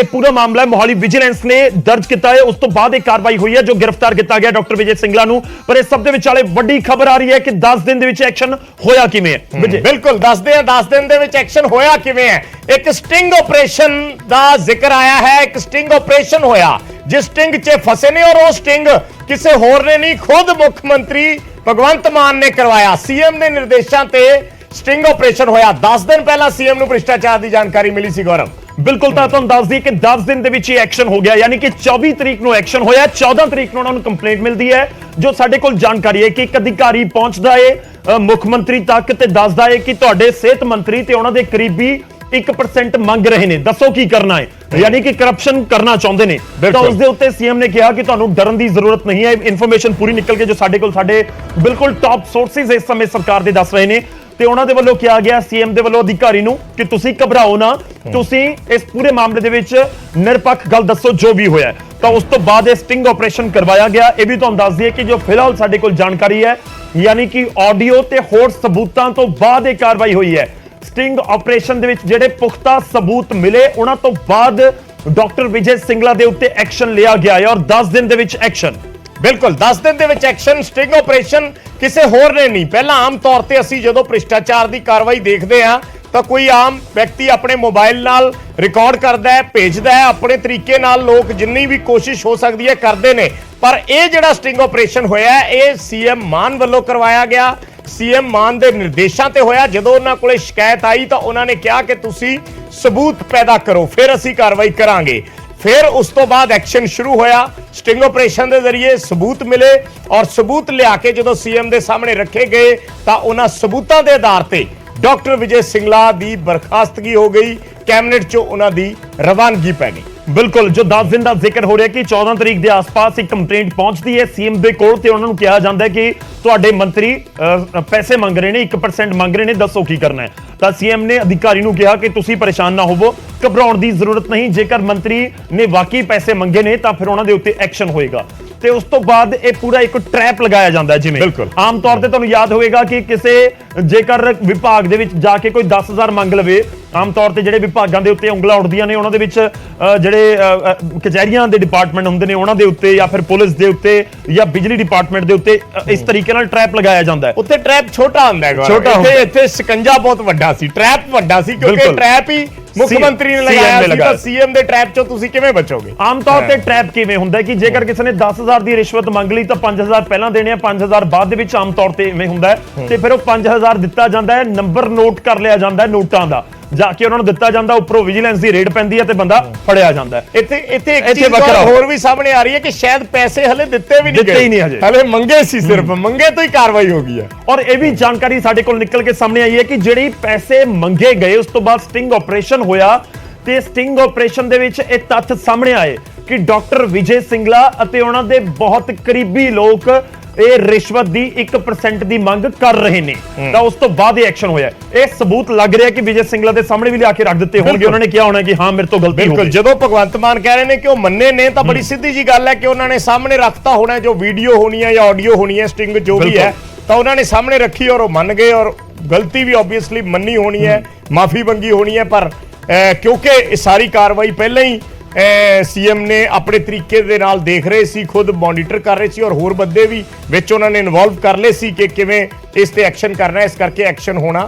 पूरा मामला मोहाली विजिलेंस ने दर्ज किया है। उस तो बाद एक कार्रवाई हुई है जो गिरफ्तार किया गया डॉक्टर विजय सिंगला नूं। पर इस सब दे विचाले वड्डी खबर आ रही है कि 10 दिन दे विच एक्शन होया किवें है। विजय बिल्कुल दसदे हैं 10 दिन दे विच एक्शन होया किवें है। एक स्टिंग ऑपरेशन दा जिक्र आया है। एक स्टिंग ऑपरेशन होया जिस स्टिंग च फसे ने और वो स्टिंग किसी होर ने नहीं, खुद मुख्यमंत्री भगवंत मान ने करवाया। सीएम के निर्देशों ते स्टिंग ऑपरेशन होया। 10 दिन पहला सीएम नूं भ्रिष्टाचार की जानकारी मिली सी। गौरव बिल्कुल तुहानूं दस दी कि 10 दिन दे विच एक्शन हो गया, यानी कि 24 तरीक नूं एक्शन होया। 14 तरीक नूं उन्हां नूं कंप्लेंट मिलती है जो साडे कोल जानकारी है कि एक अधिकारी पहुंचदा है मुख्यमंत्री तक ते दसदा है कि तुहाडे सेहत मंत्री ते उन्हां दे करीबी 1% मंग रहे ने, दसो की करना है, यानी कि करप्शन करना चाहते हैं। तो उस दे उत्ते सीएम ने कहा कि तुहानूं डरन की जरूरत नहीं है। इंफॉर्मेशन पूरी निकल के जो साडे कोल साडे बिल्कुल टॉप सोर्सेज इस समय सरकार दे दस रहे ने ते उन्हां दे वल्लों कहा गया सीएम दे वल्लों अधिकारी नूं कि तुसीं घबराओ ना, तुसीं इस पूरे मामले दे विच निरपक्ष गल दसो जो भी होया। तो उस तो बाद ये स्टिंग ऑपरेशन करवाया गया। यह भी तुहानूं दस दईए कि जो फिलहाल साडे कोल जानकारी है, यानी कि ऑडियो ते होर सबूतां तो बाद ये कार्रवाई हुई है। स्टिंग ऑपरेशन दे विच जिहड़े पुख्ता सबूत मिले उन्हां तो बाद डॉक्टर विजय सिंगला दे उत्ते एक्शन लिया गया है और 10 दिन दे विच एक्शन। बिल्कुल 10 दिन दे विच एक्शन। स्टिंग ऑपरेशन किसी होर ने नहीं। पहला आम तौर पर असीं जदों भ्रिष्टाचार की कार्रवाई देखते हैं तो कोई आम व्यक्ति अपने मोबाइल नाल रिकॉर्ड करता है, भेजता है, अपने तरीके नाल लोग जिन्नी भी कोशिश हो सकती है करते हैं। पर यह जिहड़ा स्टिंग ऑपरेशन होया ये सीएम मान वालों करवाया गया। सीएम मान दे निर्देशों ते होया। जदों उन्हां कोले शिकायत आई तो उन्होंने कहा कि तुसीं सबूत पैदा करो फिर असीं कार्रवाई करांगे। फिर उस तो बाद एक्शन शुरू होया। स्टिंग ऑपरेशन के जरिए सबूत मिले और सबूत लिया के जो सीएम के सामने रखे गए तो उन्होंने सबूतों के आधार पर डॉक्टर विजय सिंगला की बर्खास्तगी हो गई। कैबिनेट चो उन्हों की रवानगी पै गई। बिल्कुल जो 10 दिन का जिक्र हो रहा है कि 14 तरीक के आसपास एक कंप्लेंट पहुंचती है सीएम के कोल ते उन्होंने कहा जाता है कि तुहाडे मंत्री पैसे मंग रहे हैं, 1% मंग रहे हैं, दसो की करना है। तो सीएम ने अधिकारी नूं कहा कि तुसीं परेशान ना होवो, घबराउण की जरूरत नहीं। जेकर मंत्री ने वाकई पैसे मंगे ने तो फिर उन्होंने उत्ते एक्शन होएगा। ते उस तो बाद ये पूरा एक ट्रैप लगाया जाता है। जिवें बिल्कुल आम तौर पर तुहानूं याद होएगा कि किसी जेकर विभाग दे विच जाके कोई 10,000 मंग लवे, आम तौर पर जिहड़े विभागां दे उत्ते उंगलां उठदियां ने उन्हां दे विच जिहड़े कचहरियां दे डिपार्टमेंट हुंदे ने उन्हां दे उत्ते या फिर पुलिस दे उत्ते या बिजली डिपार्टमेंट दे उत्ते इस तरीके नाल ट्रैप लगाया जाता है। उत्ते ट्रैप छोटा हुंदा है, छोटा इत्थे शिकंजा बहुत वड्डा सी, ट्रैप वड्डा सी क्योंकि ट्रैप ही मुख्यमंत्री ने लगाया सी। तो सीएम दे ट्रैप चों तुसीं किवें बचोगे? आम तौर पे ट्रैप किवें हुंदा है कि जेकर किसी ने 10,000 की रिश्वत मंग ली तो 5,000 पहला देने, 5,000 बाद दे विच आम तौर पे इवें हुंदा है ते फिर वो 5,000 दिता जाता है, नंबर नोट कर लिया जाता है नोटां दा, जाके उन्होंने दिता जाता, उपरों विजिलेंस की रेड पैंदी है ते बंदा फड़िया जाता है। इत्थे एक चीज़ होर भी सामने आ रही है कि शायद पैसे हले दिते भी नहीं, हले मंगे सी, सिर्फ मंगे तो ही कार्रवाई हो गई है। और यह भी जानकारी साडे कोल निकल के सामने आई है कि जिहड़े पैसे मंगे गए उस तो बाद स्टिंग ऑपरेशन होया ते स्टिंग ऑपरेशन दे विच इह तथ्य सामने आए कि डॉक्टर विजय सिंगला अते उन्हां दे बहुत करीबी लोग ਇਹ ਰਿਸ਼ਵਤ ਦੀ 1% ਦੀ ਮੰਗ ਕਰ ਰਹੇ ਨੇ। ਤਾਂ ਉਸ ਤੋਂ ਬਾਅਦ ਇਹ ਐਕਸ਼ਨ ਹੋਇਆ। ਇਹ ਸਬੂਤ ਲੱਗ ਰਿਹਾ ਕਿ ਵਿਜੇ ਸਿੰਗਲਾ ਦੇ ਸਾਹਮਣੇ ਵੀ ਲਿਆ ਕੇ ਰੱਖ ਦਿੱਤੇ ਹੋਣਗੇ। ਉਹਨਾਂ ਨੇ ਕਿਹਾ ਹੋਣਾ ਕਿ ਹਾਂ ਮੇਰੇ ਤੋਂ ਗਲਤੀ ਹੋ ਗਈ। ਜਦੋਂ ਭਗਵੰਤ ਮਾਨ ਕਹਿ ਰਹੇ ਨੇ ਕਿ ਉਹ ਮੰਨੇ ਨੇ ਤਾਂ ਬੜੀ ਸਿੱਧੀ ਜੀ ਗੱਲ ਹੈ ਕਿ ਉਹਨਾਂ ਨੇ ਸਾਹਮਣੇ ਰੱਖਤਾ ਹੋਣਾ ਜੋ ਵੀਡੀਓ ਹੋਣੀ ਹੈ ਜਾਂ ਆਡੀਓ ਹੋਣੀ ਹੈ, ਸਟਿੰਗ ਜੋ ਵੀ ਹੈ ਤਾਂ ਉਹਨਾਂ ਨੇ ਸਾਹਮਣੇ ਰੱਖੀ ਔਰ ਉਹ ਮੰਨ ਗਏ ਔਰ ਗਲਤੀ ਵੀ ਆਬਵੀਅਸਲੀ ਮੰਨੀ ਹੋਣੀ ਹੈ, ਮਾਫੀ ਮੰਗੀ ਹੋਣੀ ਹੈ। ਪਰ ਕਿਉਂਕਿ ਇਹ ਸਾਰੀ ਕਾਰਵਾਈ ਪਹਿਲਾਂ ਹੀ सीएम ने अपने तरीके दे नाल देख रहे सी, खुद मॉनिटर कर रहे सी और होर बंदे भी विच उन्होंने इन्वॉल्व कर ले सी कि किवें इस ते एक्शन करना है। इस करके एक्शन होना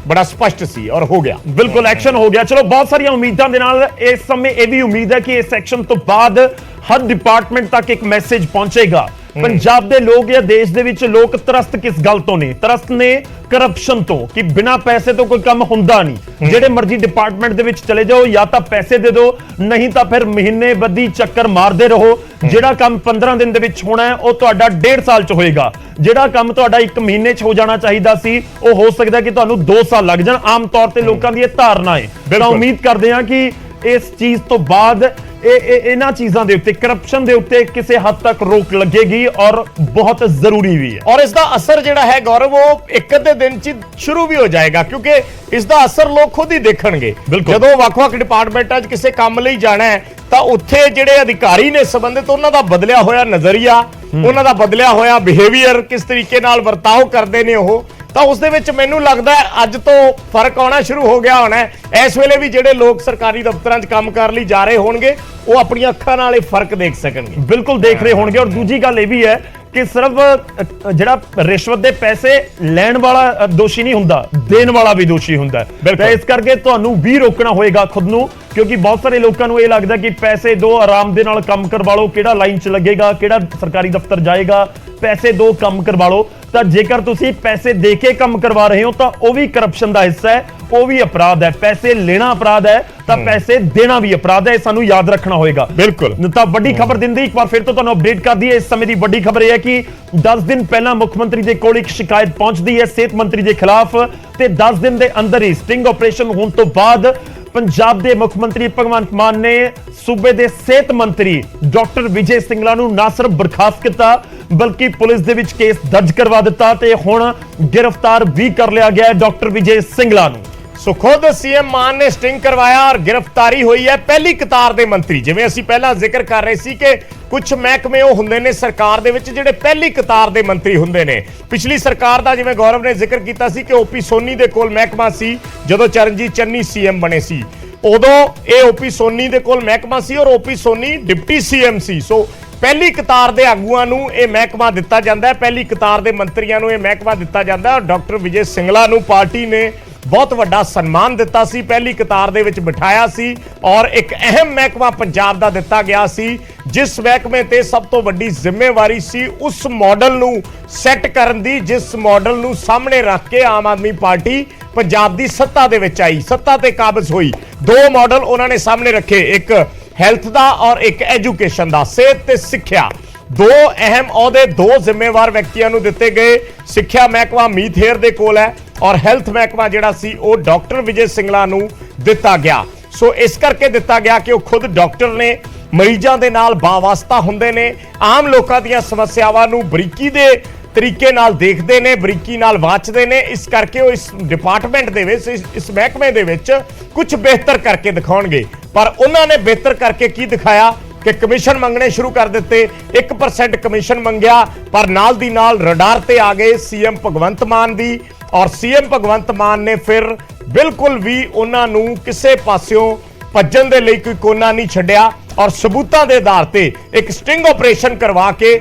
बड़ा स्पष्ट सी और हो गया। बिल्कुल एक्शन हो गया। चलो बहुत सारी उम्मीदां दे नाल इस समय यह भी उम्मीद है कि इस एक्शन तो बाद हर डिपार्टमेंट तक एक मैसेज पहुंचेगा। पंजाब दे लोग या देश दे विच लोग त्रस्त किस गल तो ने? त्रस्त ने करप्शन तो कि बिना पैसे तो कोई काम हुंदा नहीं। जेड़े मर्जी डिपार्टमेंट दे विच चले जाओ, या तो पैसे दे दो, नहीं तो फिर महीने बदी चक्कर मारते रहो। जेड़ा काम 15 दिन दे विच होना है वो तुहाडा 1.5 साल च होएगा। जेड़ा काम तुहाडा 1 महीने च हो जाना चाहिदा सी वो हो सकदा है कि तुहानू 2 साल लग जाण। आम तौर ते लोकां दी धारणा है। उम्मीद करते हैं कि इस चीज तो बाद इन्हां चीज़ों के उत्ते करप्शन के उत्ते किसी हद तक रोक लगेगी और बहुत जरूरी भी है। और इसका असर जिहड़ा है गौरव वो एक अद्धे दिन च शुरू भी हो जाएगा क्योंकि इसका असर लोग खुद ही देखणगे। जदों वख-वख डिपार्टमेंटां च किसी काम लई जाना है तो उत्थे जिहड़े अधिकारी ने संबंधित उन्हां दा बदलिया होया नज़रिया, उन्हां दा बदलिया होया बिहेवियर, किस तरीके नाल वर्ताव करदे ने ओह ਤਾਂ ਉਸ ਦੇ ਵਿੱਚ ਮੈਨੂੰ ਲੱਗਦਾ ਹੈ ਅੱਜ ਤੋਂ ਫਰਕ ਆਉਣਾ ਸ਼ੁਰੂ ਹੋ ਗਿਆ ਹੋਣਾ ਹੈ। ਇਸ ਵੇਲੇ ਵੀ ਜਿਹੜੇ ਲੋਕ ਸਰਕਾਰੀ ਦਫ਼ਤਰਾਂ 'ਚ ਕੰਮ ਕਰਨ ਲਈ ਜਾ ਰਹੇ ਹੋਣਗੇ ਉਹ ਆਪਣੀਆਂ ਅੱਖਾਂ ਨਾਲ ਇਹ ਫਰਕ ਦੇਖ ਸਕਣਗੇ। ਬਿਲਕੁਲ ਦੇਖ ਰਹੇ ਹੋਣਗੇ। ਔਰ ਦੂਜੀ ਗੱਲ ਇਹ ਵੀ ਹੈ ਕਿ ਸਿਰਫ ਜਿਹੜਾ ਰਿਸ਼ਵਤ ਦੇ ਪੈਸੇ ਲੈਣ ਵਾਲਾ ਦੋਸ਼ੀ ਨਹੀਂ ਹੁੰਦਾ, ਦੇਣ ਵਾਲਾ ਵੀ ਦੋਸ਼ੀ ਹੁੰਦਾ ਹੈ। ਤਾਂ ਇਸ ਕਰਕੇ ਤੁਹਾਨੂੰ ਵੀ ਰੋਕਣਾ ਹੋਏਗਾ ਖੁਦ ਨੂੰ, ਕਿਉਂਕਿ ਬਹੁਤ ਸਾਰੇ ਲੋਕਾਂ ਨੂੰ ਇਹ ਲੱਗਦਾ ਕਿ ਪੈਸੇ ਦੋ, ਆਰਾਮ ਦੇ ਨਾਲ ਕੰਮ ਕਰਵਾ ਲਓ, ਕਿਹੜਾ ਲਾਈਨ 'ਚ ਲੱਗੇਗਾ, ਕਿਹੜਾ ਸਰਕਾਰੀ ਦਫ਼ਤਰ ਜਾਏਗਾ, ਪੈਸੇ ਦੋ ਕੰਮ ਕਰਵਾ ਲਓ। ਤਾਂ ਜੇਕਰ ਤੁਸੀਂ ਪੈਸੇ ਦੇ ਕੇ ਕੰਮ ਕਰਵਾ ਰਹੇ ਹੋ ਤਾਂ ਉਹ ਵੀ ਕਰਪਸ਼ਨ ਦਾ ਹਿੱਸਾ ਹੈ, ਉਹ ਵੀ ਅਪਰਾਧ ਹੈ। ਪੈਸੇ ਲੈਣਾ ਅਪਰਾਧ ਹੈ ਤਾਂ ਪੈਸੇ ਦੇਣਾ ਵੀ ਅਪਰਾਧ ਹੈ, ਇਹ ਸਾਨੂੰ ਯਾਦ ਰੱਖਣਾ ਹੋਏਗਾ। ਬਿਲਕੁਲ। ਤਾਂ ਵੱਡੀ ਖਬਰ ਦਿੰਦੀ ਇੱਕ ਵਾਰ ਫਿਰ ਤੋਂ ਤੁਹਾਨੂੰ ਅਪਡੇਟ ਕਰ ਦਈਏ। ਇਸ ਸਮੇਂ ਦੀ ਵੱਡੀ ਖਬਰ ਇਹ ਹੈ ਕਿ 10 ਦਿਨ ਪਹਿਲਾਂ ਮੁੱਖ ਮੰਤਰੀ ਦੇ ਕੋਲ ਇੱਕ ਸ਼ਿਕਾਇਤ ਪਹੁੰਚਦੀ ਹੈ ਸਿਹਤ ਮੰਤਰੀ ਦੇ ਖਿਲਾਫ, ਤੇ 10 ਦਿਨ ਦੇ ਅੰਦਰ ਹੀ ਸਟਿੰਗ ਆਪਰੇਸ਼ਨ ਹੋਣ ਤੋਂ ਬਾਅਦ ਪੰਜਾਬ ਦੇ ਮੁੱਖ ਮੰਤਰੀ ਭਗਵੰਤ ਮਾਨ ਨੇ ਸੂਬੇ ਦੇ ਸਿਹਤ ਮੰਤਰੀ ਡਾਕਟਰ ਵਿਜੇ ਸਿੰਗਲਾ ਨੂੰ ਨਾ ਸਿਰਫ ਬਰਖਾਸਤ ਕੀਤਾ ਬਲਕਿ ਪੁਲਿਸ ਦੇ ਵਿੱਚ ਕੇਸ ਦਰਜ ਕਰਵਾ ਦਿੱਤਾ ਤੇ ਹੁਣ ਗ੍ਰਿਫਤਾਰ ਵੀ ਕਰ ਲਿਆ ਗਿਆ ਡਾਕਟਰ ਵਿਜੇ ਸਿੰਗਲਾ ਨੂੰ। ਸੋ ਖੁਦ ਸੀਐਮ ਮਾਨ ਨੇ ਸਟਿੰਗ ਕਰਵਾਇਆ ਔਰ ਗ੍ਰਿਫਤਾਰੀ ਹੋਈ ਹੈ ਪਹਿਲੀ ਕਤਾਰ ਦੇ ਮੰਤਰੀ। ਜਿਵੇਂ ਅਸੀਂ ਪਹਿਲਾਂ ਜ਼ਿਕਰ ਕਰ ਰਹੇ ਸੀ ਕਿ ਕੁਝ ਮਹਿਕਮੇ ਉਹ ਹੁੰਦੇ ਨੇ ਸਰਕਾਰ ਦੇ ਵਿੱਚ ਜਿਹੜੇ ਪਹਿਲੀ ਕਤਾਰ ਦੇ ਮੰਤਰੀ ਹੁੰਦੇ ਨੇ। ਪਿਛਲੀ ਸਰਕਾਰ ਦਾ ਜਿਵੇਂ ਗੌਰਵ ਨੇ ਜ਼ਿਕਰ ਕੀਤਾ ਸੀ ਕਿ ਓਪੀ ਸੋਨੀ ਦੇ ਕੋਲ ਮਹਿਕਮਾ ਸੀ ਜਦੋਂ ਚਰਨਜੀਤ ਚੰਨੀ ਸੀਐਮ ਬਣੇ ਸੀ, ਉਦੋਂ ਇਹ ਓਪੀ ਸੋਨੀ ਦੇ ਕੋਲ ਮਹਿਕਮਾ ਸੀ ਔਰ ਓਪੀ ਸੋਨੀ ਡਿਪਟੀ ਸੀਐਮ ਸੀ। ਸੋ ਪਹਿਲੀ ਕਤਾਰ ਦੇ ਆਗੂਆਂ ਨੂੰ ਇਹ ਮਹਿਕਮਾ ਦਿੱਤਾ ਜਾਂਦਾ ਹੈ, ਪਹਿਲੀ ਕਤਾਰ ਦੇ ਮੰਤਰੀਆਂ ਨੂੰ ਇਹ ਮਹਿਕਮਾ ਦਿੱਤਾ ਜਾਂਦਾ ਹੈ। ਡਾਕਟਰ ਵਿਜੇ ਸਿੰਗਲਾ ਨੂੰ ਪਾਰਟੀ ਨੇ ਬਹੁਤ ਵੱਡਾ ਸਨਮਾਨ ਦਿੱਤਾ ਸੀ, ਪਹਿਲੀ ਕਤਾਰ ਦੇ ਵਿੱਚ ਬਿਠਾਇਆ ਸੀ ਔਰ ਇੱਕ ਅਹਿਮ ਮਹਿਕਮਾ ਪੰਜਾਬ ਦਾ ਦਿੱਤਾ ਗਿਆ ਸੀ ਜਿਸ ਮਹਿਕਮੇ ਤੇ ਸਭ ਤੋਂ ਵੱਡੀ ਜ਼ਿੰਮੇਵਾਰੀ ਸੀ ਉਸ ਮਾਡਲ ਨੂੰ ਸੈੱਟ ਕਰਨ ਦੀ, ਜਿਸ ਮਾਡਲ ਨੂੰ ਸਾਹਮਣੇ ਰੱਖ ਕੇ ਆਮ ਆਦਮੀ ਪਾਰਟੀ ਪੰਜਾਬ ਦੀ ਸੱਤਾ ਦੇ ਵਿੱਚ ਆਈ, ਸੱਤਾ ਤੇ ਕਾਬਜ਼ ਹੋਈ। ਦੋ ਮਾਡਲ ਉਹਨਾਂ ਨੇ ਸਾਹਮਣੇ ਰੱਖੇ, ਇੱਕ ਹੈਲਥ ਦਾ ਔਰ ਇੱਕ ਐਜੂਕੇਸ਼ਨ ਦਾ, ਸਿਹਤ ਤੇ ਸਿੱਖਿਆ। ਦੋ ਅਹਿਮ ਅਹੁਦੇ ਦੋ ਜ਼ਿੰਮੇਵਾਰ ਵਿਅਕਤੀਆਂ ਨੂੰ ਦਿੱਤੇ ਗਏ। ਸਿੱਖਿਆ ਮਹਿਕਮਾ ਮੀਤ ਹੇਅਰ ਦੇ ਕੋਲ ਹੈ ਔਰ ਹੈਲਥ ਮਹਿਕਮਾ ਜਿਹੜਾ ਸੀ ਉਹ ਡਾਕਟਰ ਵਿਜੇ ਸਿੰਗਲਾ ਨੂੰ ਦਿੱਤਾ ਗਿਆ। ਸੋ ਇਸ ਕਰਕੇ ਦਿੱਤਾ ਗਿਆ ਕਿ ਉਹ ਖੁਦ ਡਾਕਟਰ ਨੇ, ਮਰੀਜ਼ਾਂ ਦੇ ਨਾਲ ਬਾਵਾਸਤਾ ਹੁੰਦੇ ਨੇ, ਆਮ ਲੋਕਾਂ ਦੀਆਂ ਸਮੱਸਿਆਵਾਂ ਨੂੰ ਬਰੀਕੀ ਦੇ ਤਰੀਕੇ ਨਾਲ ਦੇਖਦੇ ਨੇ, ਬਰੀਕੀ ਨਾਲ ਵਾਚਦੇ ਨੇ। ਇਸ ਕਰਕੇ ਉਹ ਇਸ ਡਿਪਾਰਟਮੈਂਟ ਦੇ ਵਿੱਚ, ਇਸ ਮਹਿਕਮੇ ਦੇ ਵਿੱਚ ਕੁਝ ਬਿਹਤਰ ਕਰਕੇ ਦਿਖਾਉਣਗੇ। ਪਰ ਉਹਨਾਂ ਨੇ ਬਿਹਤਰ ਕਰਕੇ ਕੀ ਦਿਖਾਇਆ ਕਿ ਕਮਿਸ਼ਨ ਮੰਗਣੇ ਸ਼ੁਰੂ ਕਰ ਦਿੱਤੇ। 1% ਕਮਿਸ਼ਨ ਮੰਗਿਆ ਪਰ ਨਾਲ ਦੀ ਨਾਲ ਰਡਾਰ ਤੇ ਆ ਗਏ ਸੀਐਮ ਭਗਵੰਤ ਮਾਨ ਦੀ, ਔਰ ਸੀਐਮ ਭਗਵੰਤ ਮਾਨ ਨੇ ਫਿਰ ਬਿਲਕੁਲ ਵੀ ਉਹਨਾਂ ਨੂੰ ਕਿਸੇ ਪਾਸਿਓਂ ਭੱਜਣ ਦੇ ਲਈ ਕੋਈ ਕੋਨਾ ਨਹੀਂ ਛੱਡਿਆ ਔਰ ਸਬੂਤਾਂ ਦੇ ਆਧਾਰ ਤੇ ਇੱਕ ਸਟਿੰਗ ਆਪਰੇਸ਼ਨ ਕਰਵਾ ਕੇ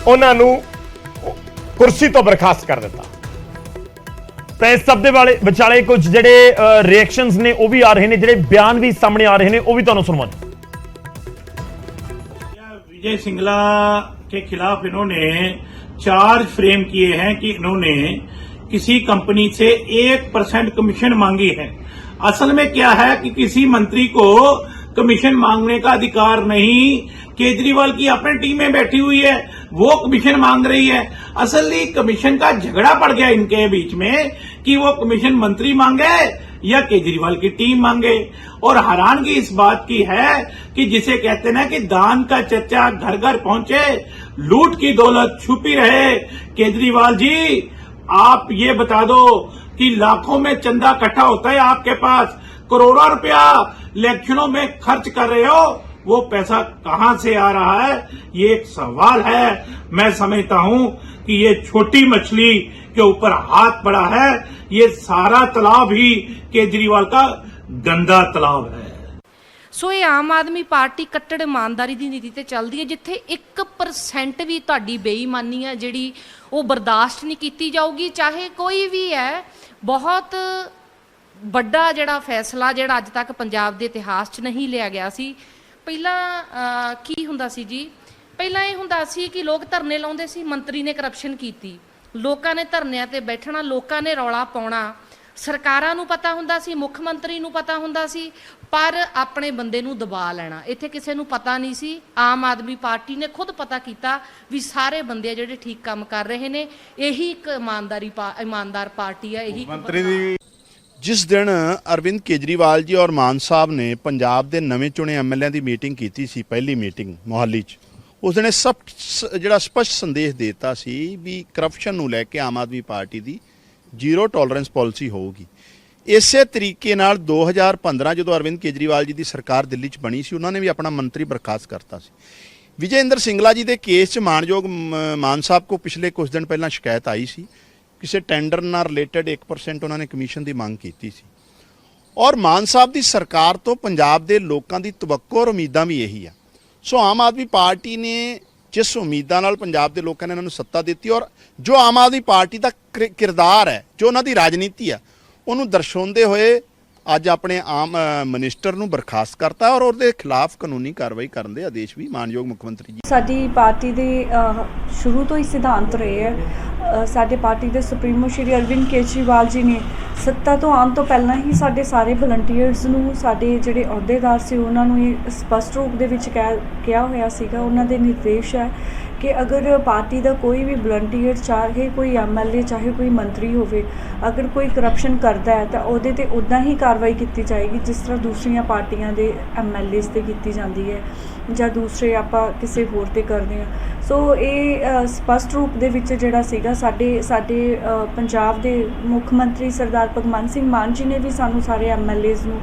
ਉਹਨਾਂ ਨੂੰ ਕੁਰਸੀ ਤੋਂ ਬਰਖਾਸਤ ਕਰ ਦਿੱਤਾ। ਤਾਂ ਇਸ ਸਭ ਦੇ ਵਿਚਾਲੇ ਕੁਝ ਜਿਹੜੇ ਰਿਐਕਸ਼ਨਸ ਨੇ ਉਹ ਵੀ ਆ ਰਹੇ ਨੇ, ਜਿਹੜੇ ਬਿਆਨ ਵੀ ਸਾਹਮਣੇ ਆ रहे हैं, वो भी ਤੁਹਾਨੂੰ सुनवाएं। विजय सिंगला के खिलाफ इन्होंने चार्ज फ्रेम किए हैं कि इन्होंने किसी कंपनी से 1% कमीशन मांगी है। असल में क्या है कि किसी मंत्री को कमीशन मांगने का अधिकार नहीं। केजरीवाल की अपनी टीमें बैठी हुई है, वो कमीशन मांग रही है। असली कमीशन का झगड़ा पड़ गया इनके बीच में कि वो कमीशन मंत्री मांगे या केजरीवाल की टीम मांगे। और हैरानगी इस बात की है कि जिसे कहते हैं कि दान का चर्चा घर घर पहुंचे, लूट की दौलत छुपी रहे। केजरीवाल जी, आप ये बता दो कि लाखों में चंदा इकट्ठा होता है आपके पास, करोड़ों रुपया इलेक्शनों में खर्च कर रहे हो, वो पैसा कहां से आ रहा है, ये एक सवाल है। मैं समझता हूं कि ये छोटी मछली के ऊपर हाथ पड़ा है, ये सारा तालाब ही केजरीवाल का गंदा तालाब है। ਸੋ ਇਹ ਆਮ ਆਦਮੀ ਪਾਰਟੀ ਕੱਟੜ ਇਮਾਨਦਾਰੀ ਦੀ ਨੀਤੀ ਤੇ ਚੱਲਦੀ ਹੈ, ਜਿੱਥੇ 1% ਵੀ ਤੁਹਾਡੀ ਬੇਈਮਾਨੀ ਆ ਜਿਹੜੀ ਉਹ ਬਰਦਾਸ਼ਤ ਨਹੀਂ ਕੀਤੀ ਜਾਊਗੀ, ਚਾਹੇ ਕੋਈ ਵੀ ਹੈ। ਬਹੁਤ ਵੱਡਾ ਜਿਹੜਾ ਫੈਸਲਾ ਜਿਹੜਾ ਅੱਜ ਤੱਕ ਪੰਜਾਬ ਦੇ ਇਤਿਹਾਸ 'ਚ ਨਹੀਂ ਲਿਆ ਗਿਆ ਸੀ। ਪਹਿਲਾਂ ਕੀ ਹੁੰਦਾ ਸੀ ਜੀ, ਪਹਿਲਾਂ ਇਹ ਹੁੰਦਾ ਸੀ ਕਿ ਲੋਕ ਧਰਨੇ ਲਾਉਂਦੇ ਸੀ, ਮੰਤਰੀ ਨੇ ਕਰਪਸ਼ਨ ਕੀਤੀ, ਲੋਕਾਂ ਨੇ ਧਰਨਿਆਂ ਤੇ ਬੈਠਣਾ, ਲੋਕਾਂ ਨੇ ਰੌਲਾ ਪਾਉਣਾ, ਸਰਕਾਰਾਂ ਨੂੰ ਪਤਾ ਹੁੰਦਾ ਸੀ, ਮੁੱਖ ਮੰਤਰੀ ਨੂੰ ਪਤਾ ਹੁੰਦਾ ਸੀ, ਪਰ ਆਪਣੇ ਬੰਦੇ ਨੂੰ ਦਬਾ ਲੈਣਾ ਇੱਥੇ ਕਿਸੇ ਨੂੰ ਪਤਾ ਨਹੀਂ ਸੀ। ਆਮ ਆਦਮੀ ਪਾਰਟੀ ਨੇ ਖੁਦ ਪਤਾ ਕੀਤਾ ਵੀ ਸਾਰੇ ਬੰਦੇ ਜਿਹੜੇ ਠੀਕ ਕੰਮ ਕਰ ਰਹੇ ਨੇ, ਇਹੀ ਇੱਕ ਇਮਾਨਦਾਰ ਪਾਰਟੀ ਹੈ। ਇਹੀ ਮੰਤਰੀ ਦੀ ਜਿਸ ਦਿਨ ਅਰਵਿੰਦ ਕੇਜਰੀਵਾਲ ਜੀ ਔਰ ਮਾਨ ਸਾਹਿਬ ਨੇ ਪੰਜਾਬ ਦੇ ਨਵੇਂ ਚੁਣੇ ਐਮਐਲਏ ਦੀ ਮੀਟਿੰਗ ਕੀਤੀ ਸੀ, ਪਹਿਲੀ ਮੀਟਿੰਗ ਮੋਹਾਲੀ 'ਚ, ਉਸ ਦਿਨ ਸਭ ਜਿਹੜਾ ਸਪਸ਼ਟ ਸੰਦੇਸ਼ ਦਿੱਤਾ ਸੀ ਵੀ ਕਰਪਸ਼ਨ ਨੂੰ ਲੈ ਕੇ ਆਮ ਆਦਮੀ ਪਾਰਟੀ ਦੀ ਜ਼ੀਰੋ ਟੋਲਰੈਂਸ ਪਾਲਿਸੀ ਹੋਊਗੀ। ਇਸੇ ਤਰੀਕੇ ਨਾਲ 2015 ਜਦੋਂ ਅਰਵਿੰਦ ਕੇਜਰੀਵਾਲ ਜੀ ਦੀ ਸਰਕਾਰ ਦਿੱਲੀ 'ਚ ਬਣੀ ਸੀ, ਉਹਨਾਂ ਨੇ ਵੀ ਆਪਣਾ ਮੰਤਰੀ ਬਰਖਾਸਤ ਕਰਤਾ ਸੀ। ਵਿਜੇ ਇੰਦਰ ਸਿੰਗਲਾ ਜੀ ਦੇ ਕੇਸ 'ਚ ਮਾਨਯੋਗ ਮਾਨ ਸਾਹਿਬ ਕੋ ਪਿਛਲੇ ਕੁਝ ਦਿਨ ਪਹਿਲਾਂ ਸ਼ਿਕਾਇਤ ਆਈ ਸੀ ਕਿਸੇ ਟੈਂਡਰ ਨਾਲ ਰਿਲੇਟਡ 1% ਉਹਨਾਂ ਨੇ ਕਮਿਸ਼ਨ ਦੀ ਮੰਗ ਕੀਤੀ ਸੀ। ਔਰ ਮਾਨ ਸਾਹਿਬ ਦੀ ਸਰਕਾਰ ਤੋਂ ਪੰਜਾਬ ਦੇ ਲੋਕਾਂ ਦੀ ਤਵੱਕੋ ਔਰ ਉਮੀਦਾਂ ਵੀ ਇਹੀ ਆ। ਸੋ ਆਮ ਆਦਮੀ ਪਾਰਟੀ ਨੇ ਜਿਸ ਉਮੀਦਾਂ ਨਾਲ ਪੰਜਾਬ ਦੇ ਲੋਕਾਂ ਨੇ ਇਹਨਾਂ ਨੂੰ ਸੱਤਾ ਦਿੱਤੀ ਔਰ ਜੋ ਆਮ ਆਦਮੀ ਪਾਰਟੀ ਦਾ ਕਿਰਦਾਰ ਹੈ, ਜੋ ਉਹਨਾਂ ਦੀ ਰਾਜਨੀਤੀ ਆ, ਉਹਨੂੰ ਦਰਸਾਉਂਦੇ ਹੋਏ ਅੱਜ ਆਪਣੇ ਆਮ ਮਿਨਿਸਟਰ ਨੂੰ ਬਰਖਾਸਤ ਕਰਤਾ ਔਰ ਉਹਦੇ ਖਿਲਾਫ ਕਾਨੂੰਨੀ ਕਾਰਵਾਈ ਕਰਨ ਦੇ ਆਦੇਸ਼ ਵੀ ਮਾਨਯੋਗ ਮੁੱਖ ਮੰਤਰੀ ਜੀ। ਸਾਡੀ ਪਾਰਟੀ ਦੇ ਸ਼ੁਰੂ ਤੋਂ ਹੀ ਸਿਧਾਂਤ ਰਹੇ ਹੈ। ਸਾਡੇ ਪਾਰਟੀ ਦੇ ਸੁਪਰੀਮੋ ਸ਼੍ਰੀ ਅਰਵਿੰਦ ਕੇਜਰੀਵਾਲ ਜੀ ਨੇ ਸੱਤਾ ਤੋਂ ਆਉਣ ਤੋਂ ਪਹਿਲਾਂ ਹੀ ਸਾਡੇ ਸਾਰੇ ਵਲੰਟੀਅਰਸ ਨੂੰ, ਸਾਡੇ ਜਿਹੜੇ ਅਹੁਦੇਦਾਰ ਸੀ ਉਹਨਾਂ ਨੂੰ ਇਹ ਸਪਸ਼ਟ ਰੂਪ ਦੇ ਵਿੱਚ ਕਿਹਾ ਹੋਇਆ ਸੀਗਾ। ਉਹਨਾਂ ਦੇ ਨਿਰਦੇਸ਼ ਹੈ ਕਿ ਅਗਰ ਪਾਰਟੀ ਦਾ ਕੋਈ ਵੀ ਵਲੰਟੀਅਰ, ਚਾਹੇ ਕੋਈ ਐਮਐਲਏ, ਚਾਹੇ ਕੋਈ ਮੰਤਰੀ ਹੋਵੇ, ਅਗਰ ਕੋਈ ਕਰਪਸ਼ਨ ਕਰਦਾ ਹੈ ਤਾਂ ਉਹਦੇ ਤੇ ਉੱਦਾਂ ਹੀ ਕਾਰਵਾਈ ਕੀਤੀ ਜਾਏਗੀ ਜਿਸ ਤਰ੍ਹਾਂ ਦੂਸਰੀਆਂ ਪਾਰਟੀਆਂ ਦੇ ਐਮਐਲਏਸ ਤੇ ਕੀਤੀ ਜਾਂਦੀ ਹੈ ਜਾਂ ਦੂਸਰੇ ਆਪਾਂ ਕਿਸੇ ਹੋਰ ਤੇ ਕਰਦੇ ਹਾਂ। ਸੋ ਇਹ ਸਪਸ਼ਟ ਰੂਪ ਦੇ ਵਿੱਚ ਜਿਹੜਾ ਸੀਗਾ ਸਾਡੇ ਪੰਜਾਬ ਦੇ ਮੁੱਖ ਮੰਤਰੀ ਸਰਦਾਰ ਭਗਵੰਤ ਸਿੰਘ ਮਾਨ ਜੀ ਨੇ ਵੀ ਸਾਨੂੰ ਸਾਰੇ ਐਮਐਲਏਸ ਨੂੰ,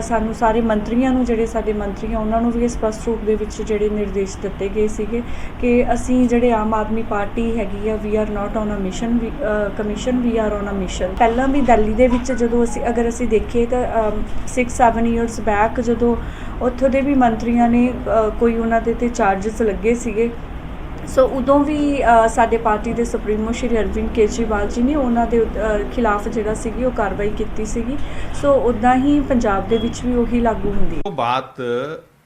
ਸਾਨੂੰ ਸਾਰੇ ਮੰਤਰੀਆਂ ਨੂੰ, ਜਿਹੜੇ ਸਾਡੇ ਮੰਤਰੀ ਆ ਉਹਨਾਂ ਨੂੰ ਵੀ ਸਪਸ਼ਟ ਰੂਪ ਦੇ ਵਿੱਚ ਜਿਹੜੇ ਨਿਰਦੇਸ਼ ਦਿੱਤੇ ਗਏ ਸੀਗੇ ਕਿ ਅਸੀਂ ਜਿਹੜੇ ਆਮ ਆਦਮੀ ਪਾਰਟੀ ਹੈਗੀ ਆ, we are not on a mission commission, we are on a mission. ਪਹਿਲਾਂ ਵੀ ਦਿੱਲੀ ਦੇ ਵਿੱਚ ਜਦੋਂ ਅਗਰ ਅਸੀਂ ਦੇਖੀਏ ਤਾਂ 6-7 ਇਅਰਸ ਬੈਕ ਜਦੋਂ ਉੱਥੋਂ ਦੇ ਵੀ ਮੰਤਰੀਆਂ ਨੇ ਕੋਈ ਉਹਨਾਂ ਦੇ ਤੇ ਚਾਰਜਸ ਲੱਗੇ ਸੀਗੇ, ਸੋ ਉਦੋਂ ਵੀ ਸਾਡੇ ਪਾਰਟੀ ਦੇ ਸੁਪਰੀਮੋ ਸ਼੍ਰੀ ਅਰਵਿੰਦ ਕੇਜਰੀਵਾਲ ਜੀ ਨੇ ਉਹਨਾਂ ਦੇ ਖਿਲਾਫ ਜਿਹੜਾ ਸੀਗੀ ਉਹ ਕਾਰਵਾਈ ਕੀਤੀ ਸੀਗੀ। ਸੋ ਉੱਦਾਂ ਹੀ ਪੰਜਾਬ ਦੇ ਵਿੱਚ ਵੀ ਉਹੀ ਲਾਗੂ ਹੁੰਦੀ ਹੈ। वो बात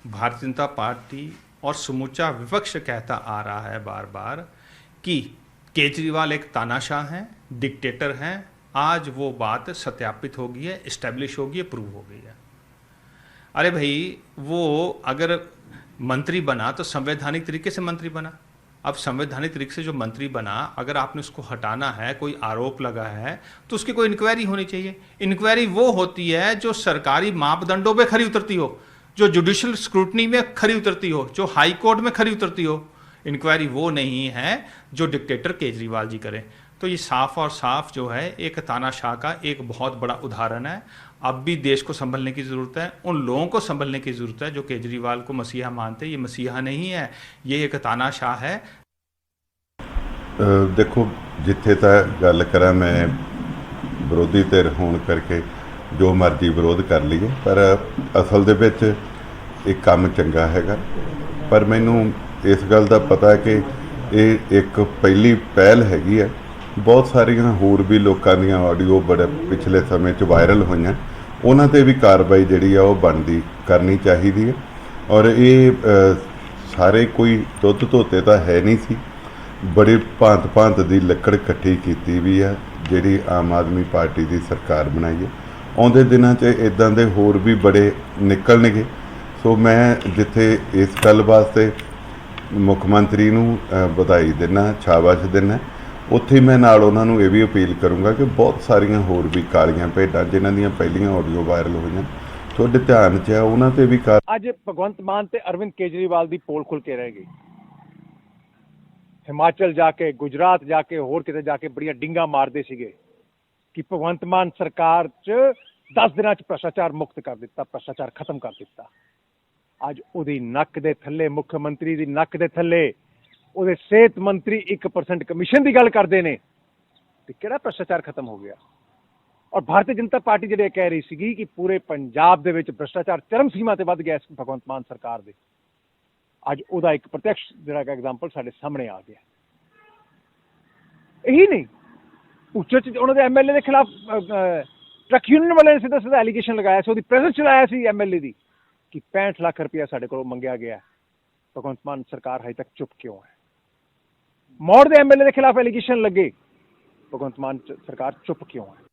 भारतीय जनता पार्टी और समूचा विपक्ष कहता आ रहा है बार बार कि केजरीवाल एक तानाशाह हैं, डिक्टेटर हैं। आज वो बात सत्यापित हो गई है, इस्टेब्लिश हो गई है, प्रूव हो गई है। अरे भाई, वो अगर मंत्री बना तो संवैधानिक तरीके से मंत्री बना। अब संवैधानिक तरीके से जो मंत्री बना, अगर आपने उसको हटाना है, कोई आरोप लगा है तो उसकी कोई इंक्वायरी होनी चाहिए। इंक्वायरी वो होती है जो सरकारी मापदंडों पे खरी उतरती हो, जो जुडिशल स्क्रूटनी में खरी उतरती हो, जो हाई कोर्ट में खरी उतरती हो। इंक्वायरी वो नहीं है जो डिक्टेटर केजरीवाल जी करें। तो ये साफ और साफ जो है एक तानाशाह का एक बहुत बड़ा उदाहरण है। अब भी देश को संभलने की ज़रूरत है, उन लोगों को संभलने की ज़रूरत है जो केजरीवाल को मसीहा मानते हैं। ये मसीहा नहीं है, ये एक तानाशाह है। देखो, जिथे तक गल करा, मैं विरोधी धिर होने करके जो मर्जी विरोध कर लीए, पर असल दे विच एक काम चंगा हैगा। पर मैनू इस गल का पता है कि ये एक पहली पहल हैगी है। बहुत सारिया होर भी लोगों दियां ऑडियो बड़े पिछले समय च वायरल होईयां, उन्हां ते भी कार्रवाई जिहड़ी आ ओह बनदी करनी चाहिदी है। और ये सारे कोई दुध धोते तो है नहीं सी, बड़ी भांत भांत की लकड़ इकट्ठी की भी है जिहड़ी आम आदमी पार्टी की सरकार बनाई है। आउंदे दिनां च इदां दे होर भी बड़े निकलणगे। सो मैं जिथे इस गल वास्ते मुख मंत्री नूं बधाई दिना, शाबाश दिना, उत्थे मैं नाल उन्हां नूं इह भी अपील करूँगा कि बहुत सारियां होर भी कालियां भेडां जिन्हां दीयां पहलियां ऑडियो वायरल होईयां तुहाडे ध्यान 'च है, उन्हां ते भी ਅੱਜ ਭਗਵੰਤ ਮਾਨ ਤੇ ਅਰਵਿੰਦ ਕੇਜਰੀਵਾਲ ਦੀ ਪੋਲ ਖੁੱਲ ਕੇ ਰਹਿ ਗਈ। ਹਿਮਾਚਲ ਜਾ ਕੇ, ਗੁਜਰਾਤ ਜਾ ਕੇ, ਹੋਰ ਕਿਤੇ ਜਾ ਕੇ ਬੜੀਆਂ ਡਿੰਗਾ ਮਾਰਦੇ ਸੀਗੇ ਕਿ ਭਗਵੰਤ ਮਾਨ ਸਰਕਾਰ 'ਚ 10 ਦਿਨਾਂ 'ਚ ਭ੍ਰਸ਼ਟਾਚਾਰ ਮੁਕਤ ਕਰ ਦਿੱਤਾ, ਭ੍ਰਸ਼ਟਾਚਾਰ ਖਤਮ ਕਰ ਦਿੱਤਾ। ਅੱਜ ਉਹਦੀ ਨੱਕ ਦੇ ਥੱਲੇ, ਮੁੱਖ ਮੰਤਰੀ ਦੀ ਨੱਕ ਦੇ ਥੱਲੇ ਉਹਦੇ ਸਿਹਤ ਮੰਤਰੀ 1% ਕਮਿਸ਼ਨ ਦੀ ਗੱਲ ਕਰਦੇ ਨੇ ਤੇ ਕਿਹੜਾ ਭ੍ਰਸ਼ਟਾਚਾਰ ਖਤਮ ਹੋ ਗਿਆ। ਔਰ ਭਾਰਤੀ ਜਨਤਾ ਪਾਰਟੀ ਜਿਹੜੇ ਕਹਿ ਰਹੀ ਸੀਗੀ ਕਿ ਪੂਰੇ ਪੰਜਾਬ ਦੇ ਵਿੱਚ ਭ੍ਰਸ਼ਟਾਚਾਰ ਚਰਮ ਸੀਮਾ ਤੇ ਵੱਧ ਗਿਆ ਭਗਵੰਤ ਮਾਨ ਸਰਕਾਰ ਦੇ, ਅੱਜ ਉਹਦਾ ਇੱਕ ਪ੍ਰਤੱਖ ਜਿਹੜਾ ਐਗਜ਼ਾਮਪਲ ਸਾਡੇ ਸਾਹਮਣੇ ਆ ਗਿਆ। ਇਹੀ ਨਹੀਂ, ਉੱਚੇ ਚ ਉਹਨਾਂ ਦੇ ਐਮਐਲਏ ਦੇ ਖਿਲਾਫ ਟਰੱਕ ਯੂਨੀਅਨ ਵਾਲਿਆਂ ਨੇ ਸਿੱਧਾ ਸਿੱਧਾ ਐਲੀਗੇਸ਼ਨ ਲਗਾਇਆ ਸੀ, ਉਹਦੀ ਪ੍ਰੈਜ਼ੈਂਸ ਚ ਲਾਇਆ ਸੀ ਐਮਐਲਏ ਦੀ ਕਿ 65 ਲੱਖ ਰੁਪਇਆ ਸਾਡੇ ਕੋਲੋਂ ਮੰਗਿਆ ਗਿਆ। ਭਗਵੰਤ ਮਾਨ ਸਰਕਾਰ ਹਜੇ ਤੱਕ ਚੁੱਪ ਕਿਉਂ ਹੈ? ਮੌੜ ਦੇ ਐਮਐਲਏ ਦੇ ਖਿਲਾਫ ਐਲੀਗੇਸ਼ਨ ਲੱਗੇ, ਭਗਵੰਤ ਮਾਨ ਸਰਕਾਰ ਚੁੱਪ ਕਿਉਂ ਹੈ?